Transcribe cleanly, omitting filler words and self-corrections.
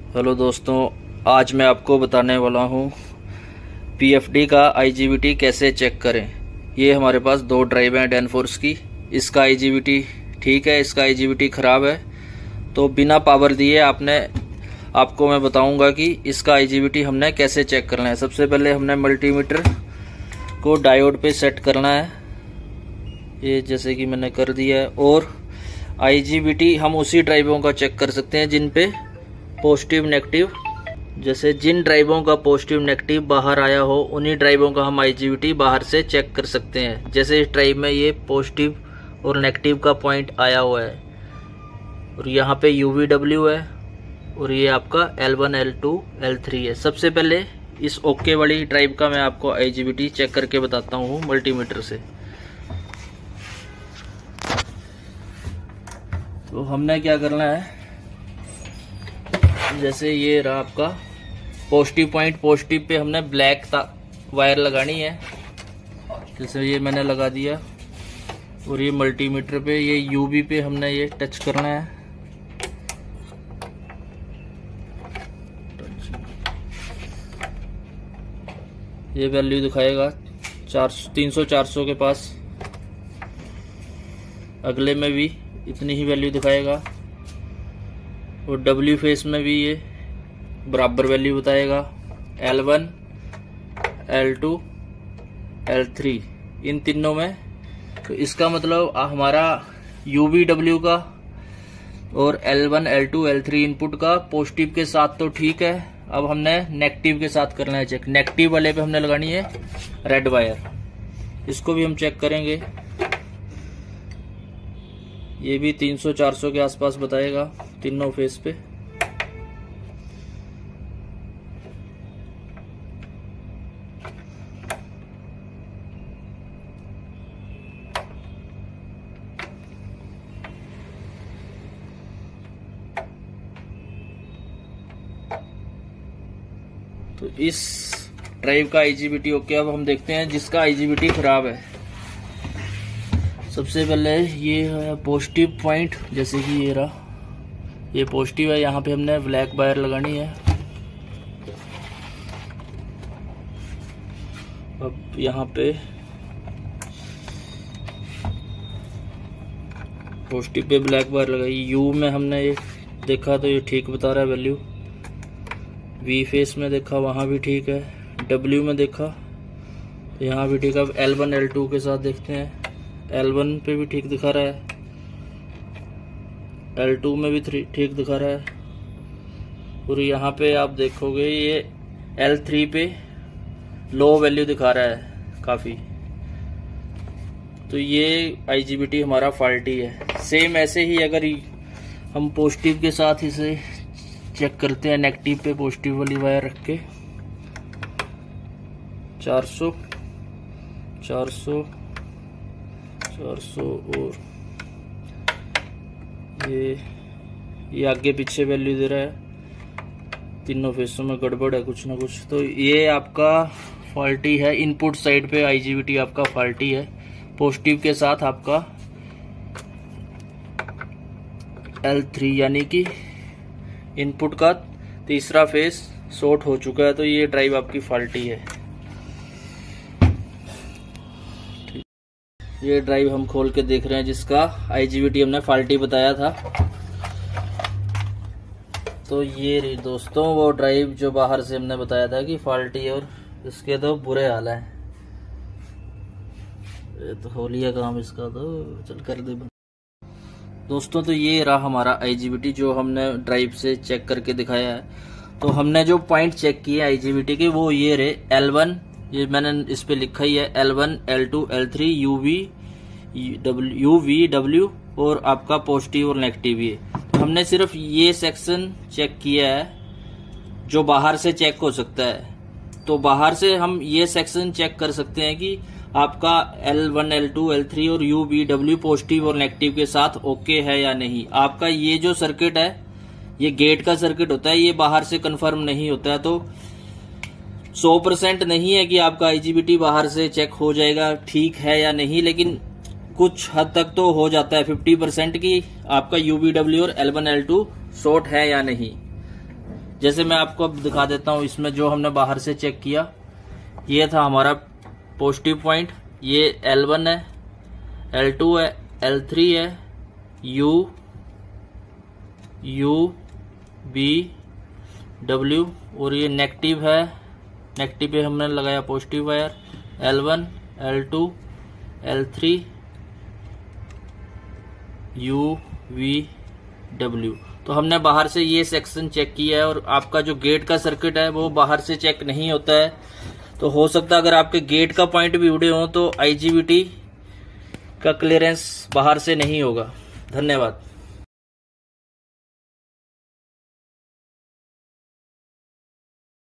Hello दोस्तों, आज मैं आपको बताने वाला हूँ पीएफडी का आईजीबीटी कैसे चेक करें। ये हमारे पास दो ड्राइव हैं डैनफोर्स की। इसका आईजीबीटी ठीक है, इसका आईजीबीटी ख़राब है। तो बिना पावर दिए आपको मैं बताऊंगा कि इसका आईजीबीटी हमने कैसे चेक करना है। सबसे पहले हमने मल्टीमीटर को डायोड पे सेट करना है, ये जैसे कि मैंने कर दिया है। और आईजीबीटी हम उसी ड्राइवों का चेक कर सकते हैं जिन पे पॉजिटिव नेगेटिव, जैसे जिन ड्राइवों का पॉजिटिव नेगेटिव बाहर आया हो उन्हीं ड्राइवों का हम आईजीबीटी बाहर से चेक कर सकते हैं। जैसे इस ड्राइव में ये पॉजिटिव और नेगेटिव का पॉइंट आया हुआ है और यहाँ पे UVW है और ये आपका L1 L2 L3 है। सबसे पहले इस ओके वाली ड्राइव का मैं आपको आईजीबीटी चेक करके बताता हूँ मल्टीमीटर से। तो हमने क्या करना है, जैसे ये रहा आपका पॉजिटिव पॉइंट, पॉजिटिव पे हमने ब्लैक वायर लगानी है। जैसे ये मैंने लगा दिया और ये मल्टीमीटर पे ये UV पे हमने ये टच करना है। ये वैल्यू दिखाएगा 300-400 के पास। अगले में भी इतनी ही वैल्यू दिखाएगा और W फेस में भी ये बराबर वैल्यू बताएगा, L1 L2 L3 इन तीनों में। तो इसका मतलब हमारा UVW का और L1 L2 L3 इनपुट का पॉजिटिव के साथ तो ठीक है। अब हमने नेगेटिव के साथ करना है चेक। नेगेटिव वाले पे हमने लगानी है रेड वायर, इसको भी हम चेक करेंगे। ये भी 300-400 के आसपास बताएगा तीनों फेस पे। तो इस ड्राइव का आईजीबीटी ओके। अब हम देखते हैं जिसका आईजीबीटी खराब है। सबसे पहले ये है पॉजिटिव पॉइंट, जैसे कि ये रहा, ये पॉजिटिव है। यहाँ पे हमने ब्लैक वायर लगानी है। अब यहाँ पे पॉजिटिव पे ब्लैक वायर लगाई। U में हमने ये देखा तो ये ठीक बता रहा है वैल्यू। V फेस में देखा वहाँ भी ठीक है। W में देखा तो यहाँ भी ठीक है। अब L1 L2 के साथ देखते हैं। L1 पे भी ठीक दिखा रहा है, L2 में भी ठीक दिखा रहा है। और यहाँ पे आप देखोगे ये L3 पे लो वैल्यू दिखा रहा है काफ़ी। तो ये आईजीबीटी हमारा फॉल्टी है। सेम ऐसे ही अगर हम पॉजिटिव के साथ इसे चेक करते हैं, नेगेटिव पे पॉजिटिव वाली वायर रख के 400 और ये आगे पीछे वैल्यू दे रहा है। तीनों फेसों में गड़बड़ है कुछ ना कुछ। तो ये आपका फॉल्टी है। इनपुट साइड पे आईजीबीटी आपका फॉल्टी है। पॉजिटिव के साथ आपका L3 यानी कि इनपुट का तीसरा फेस शॉर्ट हो चुका है। तो ये ड्राइव आपकी फॉल्टी है। ये ड्राइव हम खोल के देख रहे हैं जिसका आईजीबीटी हमने फॉल्टी बताया था। तो ये रही दोस्तों वो ड्राइव जो बाहर से हमने बताया था कि फॉल्टी है और इसके तो बुरे हाल है। ये तो हो लिया काम इसका, तो चल कर दे दोस्तों। तो ये रहा हमारा आईजीबीटी जो हमने ड्राइव से चेक करके दिखाया है। तो हमने जो पॉइंट चेक किए आईजीबीटी के वो ये रहे L1, ये मैंने इस पे लिखा ही है L1 L2 L3 UVW और आपका पॉजिटिव और नेगेटिव। ये तो हमने सिर्फ ये सेक्शन चेक किया है जो बाहर से चेक हो सकता है। तो बाहर से हम ये सेक्शन चेक कर सकते हैं कि आपका L1 L2 L3 और UVW पॉजिटिव और नेगेटिव के साथ ओके है या नहीं। आपका ये जो सर्किट है ये गेट का सर्किट होता है, ये बाहर से कंफर्म नहीं होता है। तो 100% नहीं है कि आपका आईजीबीटी बाहर से चेक हो जाएगा ठीक है या नहीं, लेकिन कुछ हद तक तो हो जाता है 50% की आपका UVW और L1 L2 शॉर्ट है या नहीं। जैसे मैं आपको अब दिखा देता हूँ, इसमें जो हमने बाहर से चेक किया, ये था हमारा पॉजिटिव पॉइंट। ये L1 है, L2 है, L3 है, U B W, और ये नेगेटिव है। नेगेटिव पे हमने लगाया positive wire, L1 L2 L3 U V W। तो हमने बाहर से ये सेक्शन चेक किया है, और आपका जो गेट का सर्किट है वो बाहर से चेक नहीं होता है। तो हो सकता है अगर आपके गेट का पॉइंट भी उड़े हो तो IGBT का क्लियरेंस बाहर से नहीं होगा। धन्यवाद।